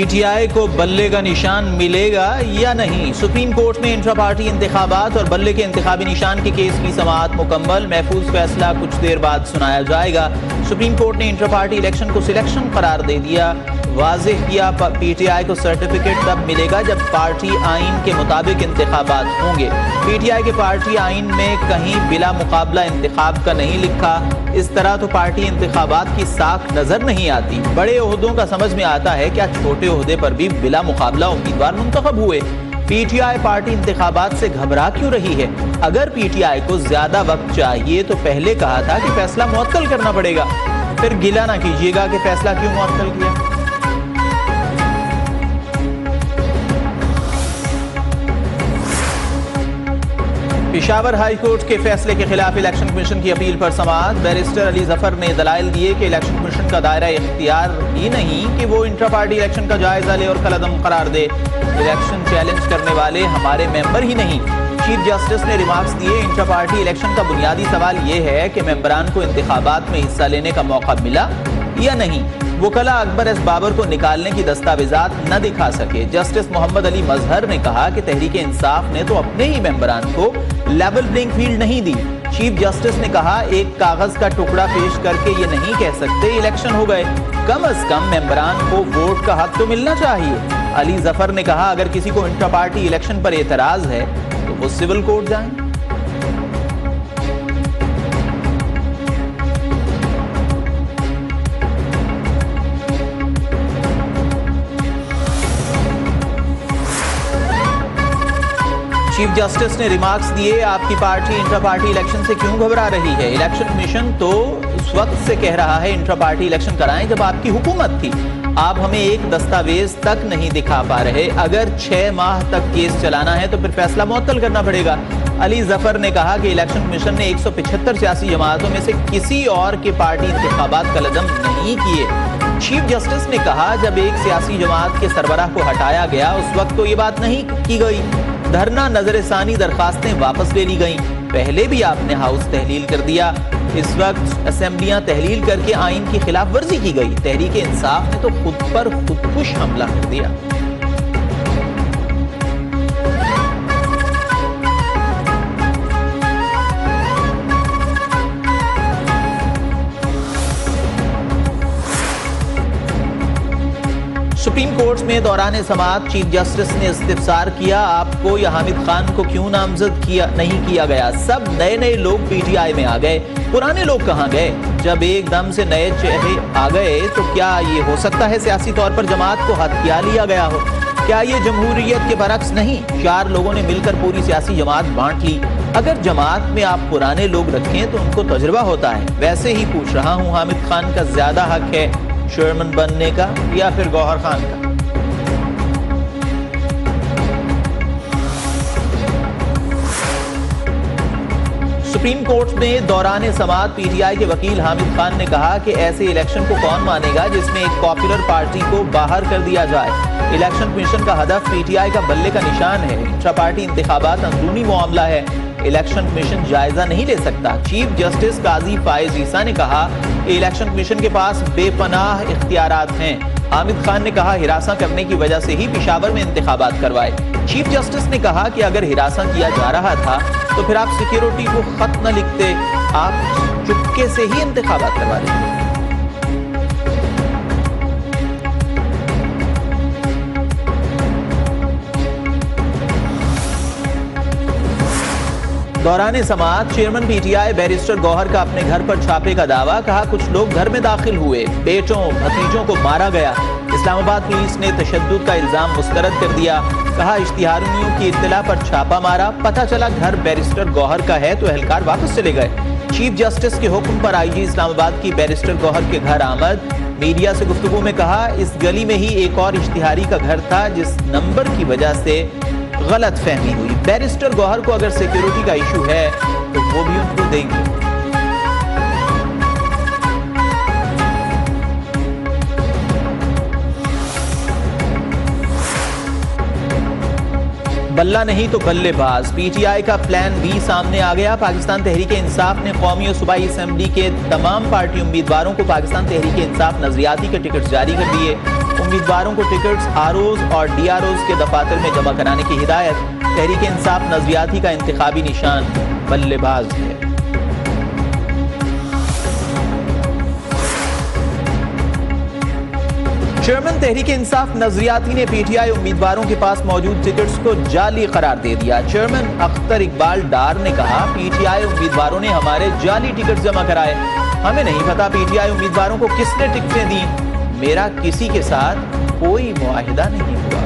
PTI को बल्ले का निशान मिलेगा या नहीं? सुप्रीम कोर्ट में इंट्रा पार्टी इंतखाबात और बल्ले के इंतखाबी निशान के केस की समाअत मुकम्मल। महफूज फैसला कुछ देर बाद सुनाया जाएगा। सुप्रीम कोर्ट ने इंट्रा पार्टी इलेक्शन को सिलेक्शन करार दे दिया। वाज़ेह किया पीटीआई को सर्टिफिकेट तब मिलेगा जब पार्टी आइन के मुताबिक इंतखाबात होंगे। पीटीआई के पार्टी आइन में कहीं बिला मुकाबला इंतखाब का नहीं लिखा। इस तरह तो पार्टी इंतखाबात की साख नजर नहीं आती। बड़े ओहदों का समझ में आता है, क्या छोटे ओहदे पर भी बिला मुकाबला उम्मीदवार मुंतखब हुए? पीटीआई पार्टी इंतखाबात से घबरा क्यों रही है? अगर पीटीआई को ज्यादा वक्त चाहिए तो पहले कहा था कि फैसला मुअत्तल करना पड़ेगा। फिर गिला ना कीजिएगा कि फैसला क्यों मुअत्तल किया। पेशावर हाई कोर्ट के फैसले के खिलाफ इलेक्शन कमीशन की अपील पर समाअत। बैरिस्टर अली जफर ने दलाइल दिए कि इलेक्शन कमीशन का दायरा इख्तियार ही नहीं कि वो इंट्रा पार्टी इलेक्शन का जायजा ले और कलअदम करार दे। इलेक्शन चैलेंज करने वाले हमारे मेंबर ही नहीं। चीफ जस्टिस ने रिमार्क्स दिए, इंट्रा पार्टी इलेक्शन का बुनियादी सवाल ये है कि मेंबरान को इंतखाबात में हिस्सा लेने का मौका मिला या नहीं। वकला अकबर एस बाबर को निकालने की दस्तावेजात न दिखा सके। जस्टिस मोहम्मद अली मजहर ने कहा कि तहरीक इंसाफ ने तो अपने ही मेंबरान को लेवल प्लेइंग फील्ड नहीं दी। चीफ जस्टिस ने कहा, एक कागज का टुकड़ा पेश करके ये नहीं कह सकते इलेक्शन हो गए। कम अज कम मेंबरान को वोट का हक तो मिलना चाहिए। अली जफर ने कहा, अगर किसी को इंट्रा पार्टी इलेक्शन पर एतराज है तो वो सिविल कोर्ट जाएं। चीफ जस्टिस ने रिमार्क्स दिए, आपकी पार्टी इंट्रा पार्टी इलेक्शन से क्यों घबरा रही है? इलेक्शन कमीशन तो उस वक्त से कह रहा है इंट्रा पार्टी इलेक्शन कराएं जब आपकी हुकूमत थी। आप हमें एक दस्तावेज तक नहीं दिखा पा रहे। अगर 6 माह तक केस चलाना है तो फिर फैसला मुअत्तल करना पड़ेगा। अली जफर ने कहा कि इलेक्शन कमीशन ने 175 सियासी जमातों में से किसी और के पार्टी इंतखाबात कलअदम नहीं किए। चीफ जस्टिस ने कहा, जब एक सियासी जमात के सरबराह को हटाया गया उस वक्त तो ये बात नहीं की गई। धरना नजरसानी दरखास्तें वापस ले ली गईं। पहले भी आपने हाउस तहलील कर दिया। इस वक्त असेंबलियां तहलील करके आइन की खिलाफ वर्जी की गई। तहरीक इंसाफ ने तो खुद पर खुदकुश हमला कर दिया। सुप्रीम कोर्ट में दौरान समाअत चीफ जस्टिस ने इस्तिफसार किया, आपको या हामिद खान को क्यों नामजद नहीं किया गया? सब नए नए लोग पीटीआई में आ गए, पुराने लोग कहां गए? जब एकदम से नए चेहरे आ गए तो क्या ये हो सकता है सियासी तौर पर जमात को हथिया लिया गया हो? क्या ये जमहूरियत के बरक्स नहीं? 4 लोगों ने मिलकर पूरी सियासी जमात बांट ली। अगर जमात में आप पुराने लोग रखें तो उनको तजुर्बा होता है। वैसे ही पूछ रहा हूं, हामिद खान का ज्यादा हक है चेयरमैन बनने का या फिर गौहर खान का? सुप्रीम कोर्ट में दौरान समाअत पीटीआई के वकील हामिद खान ने कहा कि ऐसे इलेक्शन को कौन मानेगा जिसमें एक पॉपुलर पार्टी को बाहर कर दिया जाए। इलेक्शन कमीशन का हदफ पीटीआई का बल्ले का निशान है। इंट्रा पार्टी इंतखाबात अंदरूनी मामला है, इलेक्शन कमीशन जायजा नहीं ले सकता। चीफ जस्टिस काजी फायज ईसा ने कहा कि इलेक्शन कमीशन के पास बेपनाह इख्तियारात हैं। हामिद खान ने कहा, हिरासा करने की वजह से ही पेशावर में इंतखाबात करवाए। चीफ जस्टिस ने कहा कि अगर हिरासा किया जा रहा था तो फिर आप सिक्योरिटी को खत न लिखते, आप चुपके से ही इंतखाबात करवा देते। दौरान समाअत चेयरमैन पीटीआई बैरिस्टर गौहर का अपने घर पर छापे का दावा। कहा, कुछ लोग घर में दाखिल हुए, बेटों भतीजों को मारा गया। इस्लामाबाद पुलिस ने तशद्दुद का इल्जाम मुस्तरद कर दिया। कहा, इश्तिहारियों की इत्तला पर छापा मारा, पता चला घर बैरिस्टर गौहर का है तो एहलकार वापस चले गए। चीफ जस्टिस के हुक्म पर आईजी इस्लामाबाद की बैरिस्टर गौहर के घर आमद। मीडिया से गुफ्तगू में कहा, इस गली में ही एक और इश्तिहारी का घर था जिस नंबर की वजह से गलत फहमी हुई। बैरिस्टर गौहर को अगर सिक्योरिटी का इशू है तो वो भी उनको देंगे। बल्ला नहीं तो बल्लेबाज, पीटीआई का प्लान बी सामने आ गया। पाकिस्तान तहरीक इंसाफ ने कौमी और सूबाई असेंबली के तमाम पार्टी उम्मीदवारों को पाकिस्तान तहरीक इंसाफ नजरियाती के टिकट जारी कर दिए। उम्मीदवारों को टिकट्स आरओज और डीआरओज के दफातर में जमा कराने की हिदायत। तहरीक इंसाफ नजरियाती का इंतखाबी निशान बल्लेबाज है। चेयरमैन तहरीक इंसाफ नजरियाती ने पीटीआई उम्मीदवारों के पास मौजूद टिकट्स को जाली करार दे दिया। चेयरमैन अख्तर इकबाल डार ने कहा, पीटीआई उम्मीदवारों ने हमारे जाली टिकट जमा कराए। हमें नहीं पता पीटीआई उम्मीदवारों को किसने टिकटें दी। मेरा किसी के साथ कोई मुआहिदा नहीं हुआ।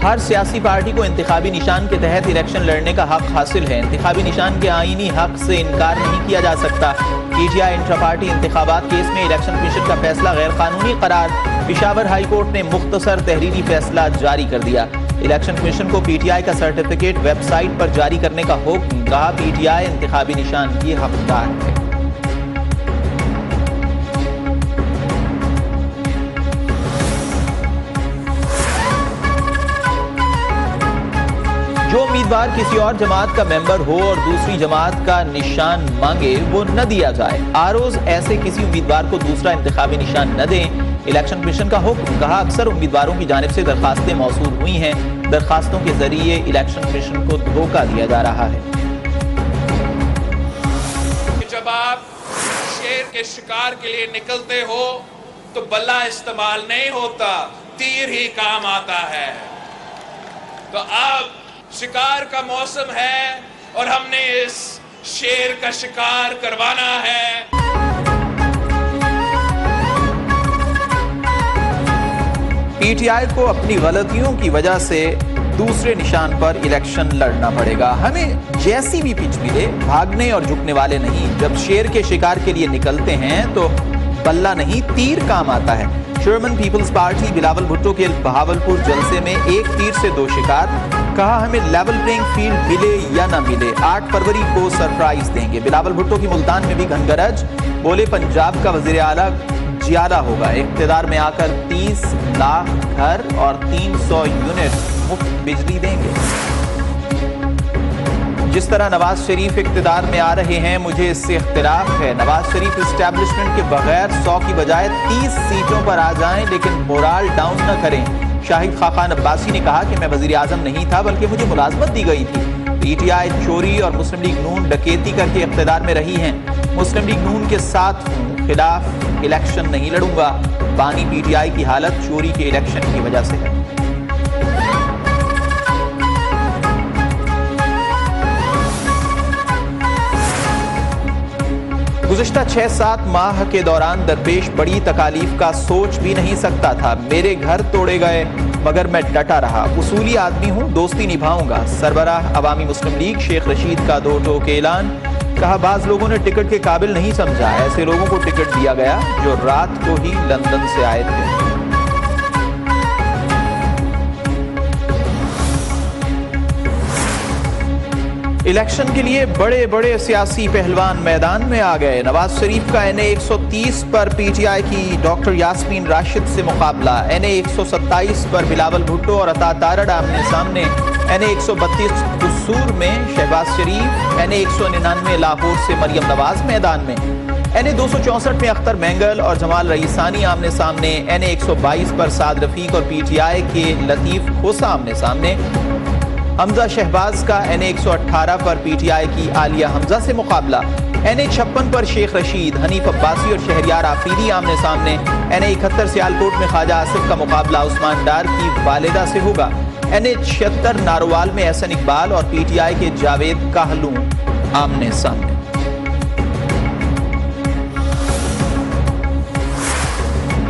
हर सियासी पार्टी को इंतखाबी निशान के तहत इलेक्शन लड़ने का हक हासिल है। इंतखाबी निशान के आईनी हक से इनकार नहीं किया जा सकता। पीटीआई इंट्रा पार्टी इंतखाबात केस में इलेक्शन कमीशन का फैसला गैर कानूनी करार। पेशावर हाई कोर्ट ने मुख्तसर तहरीरी फैसला जारी कर दिया। इलेक्शन कमीशन को पीटीआई का सर्टिफिकेट वेबसाइट पर जारी करने का हुक्म। कहा, पीटीआई इंतखाबी निशान की हकदार है। जो उम्मीदवार किसी और जमात का मेंबर हो और दूसरी जमात का निशान मांगे वो न दिया जाए। आरओज ऐसे किसी उम्मीदवार को दूसरा इंतखाबी निशान न दें। इलेक्शन कमीशन का हुक्म। कहा, अक्सर उम्मीदवारों की जानिब से दरखास्तें मौसूल हुई हैं। दरखास्तों के जरिए इलेक्शन कमीशन को धोखा दिया जा रहा है। जब आप शेर के शिकार के लिए निकलते हो तो बल्ला इस्तेमाल नहीं होता, तीर ही काम आता है। तो अब शिकार का मौसम है और हमने इस शेर का शिकार करवाना है। पीटीआई को अपनी गलतियों की वजह से दूसरे निशान पर इलेक्शन लड़ना पड़ेगा। हमें जैसी भी पिच मिले, भागने और झुकने वाले नहीं। जब शेर के शिकार के लिए निकलते हैं तो बल्ला नहीं, तीर काम आता है। चेयरमैन पीपल्स पार्टी बिलावल भुट्टो के बहावलपुर जलसे में एक तीर से दो शिकार। कहा, हमें लेवल प्लेइंग फील्ड मिले या ना मिले, 8 फरवरी को सरप्राइज देंगे। बिलावल भुट्टो की मुल्तान में भी घनगरज। बोले, पंजाब का वजीर आला जियादा होगा। इख्तिदार में आकर 30 लाख घर और 300 यूनिट मुफ्त बिजली देंगे। जिस तरह नवाज शरीफ इख्तिदार में आ रहे हैं, मुझे इससे इख्तिलाफ है। नवाज शरीफ इस्टेब्लिशमेंट के बगैर 100 की बजाय 30 सीटों पर आ जाएं, लेकिन मोराल डाउन न करें। शाहिद खाकान अब्बासी ने कहा कि मैं वजीर आजम नहीं था, बल्कि मुझे मुलाजमत दी गई थी। पीटीआई चोरी और मुस्लिम लीग नून डकैती करके इख्तिदार में रही हैं। मुस्लिम लीग नून के साथ हूं, खिलाफ इलेक्शन नहीं लड़ूंगा। बानी पीटीआई की हालत चोरी के इलेक्शन की वजह से है। गुज़िश्ता 6-7 माह के दौरान दरपेश बड़ी तकालीफ का सोच भी नहीं सकता था। मेरे घर तोड़े गए मगर मैं डटा रहा। उसूली आदमी हूँ, दोस्ती निभाऊंगा। सरबराह अवामी मुस्लिम लीग शेख रशीद का 2 टोक ऐलान। कहा, बाज लोगों ने टिकट के काबिल नहीं समझा। ऐसे लोगों को टिकट दिया गया जो रात को ही लंदन से आए थे। इलेक्शन के लिए बड़े बड़े सियासी पहलवान मैदान में आ गए। नवाज शरीफ का NA 130 पर पीटीआई की डॉक्टर यास्मीन राशिद से मुकाबला। NA 127 पर बिलावल भुट्टो और अता तारड़ आमने सामने। NA 132 कसूर में शहबाज शरीफ। NA 199 लाहौर से मरियम नवाज मैदान में। NA 264 में अख्तर मैंगल और जमाल रईसानी आमने सामने। NA 122 पर साद रफीक और पीटीआई के लतीफ खोसा आमने सामने। हमजा शहबाज का NA 118 पर पीटीआई की आलिया हमजा से मुकाबला। NA 56 पर शेख रशीद, हनीफ अब्बासी और शहरियार आफरीदी आमने सामने। NA 71 सियालकोट में ख्वाजा आसिफ का मुकाबला उस्मान डार की वालिदा से होगा। NA 76 नारोवाल में एहसन इकबाल और पीटीआई के जावेद काहलू आमने सामने।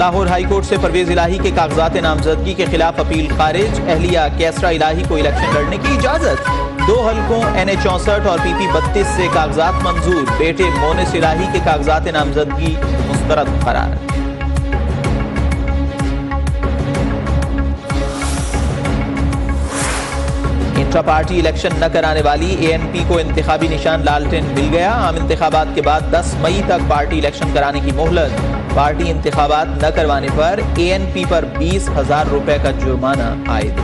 लाहौर हाई कोर्ट से परवेज इलाही के कागजात नामजदगी के खिलाफ अपील खारिज। अहलिया कैसरा इलाही को इलेक्शन लड़ने की इजाजत। 2 हलकों NA 64 और PP 32 से कागजात मंजूर। बेटे मोनिस इलाही के कागजात नामजदगी मुस्तरद करार। इंट्रा पार्टी इलेक्शन न कराने वाली ANP को इंतखाबी निशान लालटेन मिल गया। आम इंतखाबात के बाद 10 मई तक पार्टी इलेक्शन कराने की मोहलत। पार्टी इंतखाबात न करवाने पर ANP पर 20,000 रुपए का जुर्माना आयद।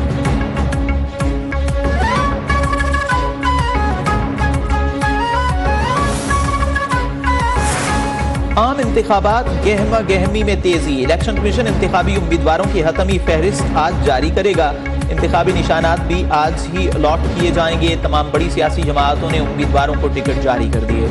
आम इंतखाबात गहमा गहमी में तेजी। इलेक्शन कमीशन इंतखाबी उम्मीदवारों की हतमी फहरिस्त आज जारी करेगा। इंतखाबी निशानात भी आज ही अलॉट किए जाएंगे। तमाम बड़ी सियासी जमातों ने उम्मीदवारों को टिकट जारी कर दिए।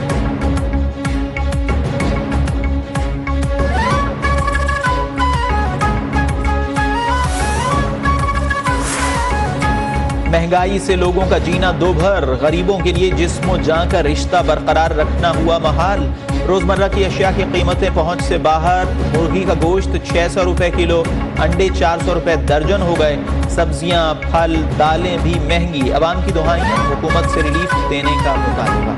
महंगाई से लोगों का जीना दोभर। गरीबों के लिए जिस्मो जान का रिश्ता बरकरार रखना हुआ महाल। रोजमर्रा की अशिया की कीमतें पहुंच से बाहर। मुर्गी का गोश्त 600 रुपए किलो, अंडे 400 रुपए दर्जन हो गए। सब्जियां, फल, दालें भी महंगी। अवाम की दुहाइयां, हुकूमत से रिलीफ देने का मुतालबा।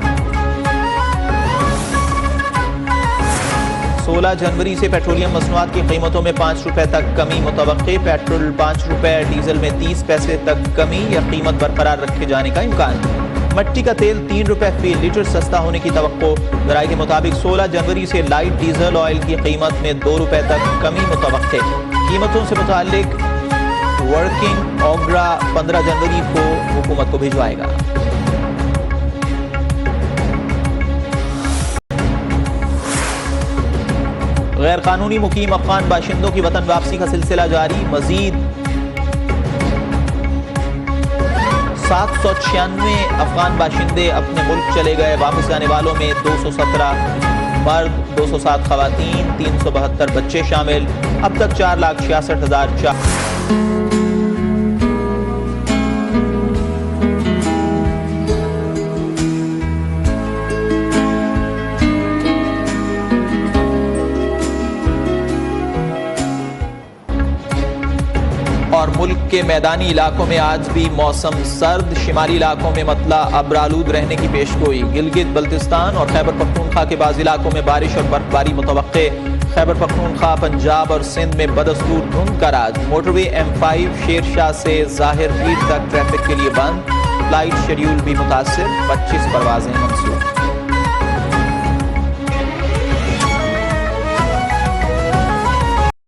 16 जनवरी से पेट्रोलियम मसनूआत की कीमतों में 5 रुपए तक कमी मुतवक्के। पेट्रोल 5 रुपए, डीजल में 30 पैसे तक कमी या कीमत बरकरार रखे जाने का इम्कान। मट्टी का तेल 3 रुपए फी लीटर सस्ता होने की तवक्को। जराये के मुताबिक 16 जनवरी से लाइट डीजल ऑयल की कीमत में 2 रुपए तक कमी मुतवक्के। कीमतों से मुतालिक वर्किंग ऑगरा 15 जनवरी को हुकूमत को भिजवाएगा। गैर कानूनी मुकीम अफगान बाशिंदों की वतन वापसी का सिलसिला जारी। मजीद 796 अफगान बाशिंदे अपने मुल्क चले गए। वापस आने वालों में 217 मर्द, 207 खवातीन, 372 बच्चे शामिल। अब तक 4,66,004। और मुल्क के मैदानी इलाकों में आज भी मौसम सर्द। शिमाली इलाकों में मतला अब्रालूद रहने की पेशगोई। गिलगित बल्तिस्तान और खैबर पख्तूनख्वा के बाज़ इलाकों में बारिश और बर्फबारी मुतवक्के। खैबर पख्तूनख्वा, पंजाब और सिंध में बदस्तूर धुंध का राज। मोटरवे M5 शेरशाह से ज़ाहिर पीर तक ट्रैफिक के लिए बंद। फ्लाइट शेड्यूल भी मुतासिर। 25 परवाजें मंसूख।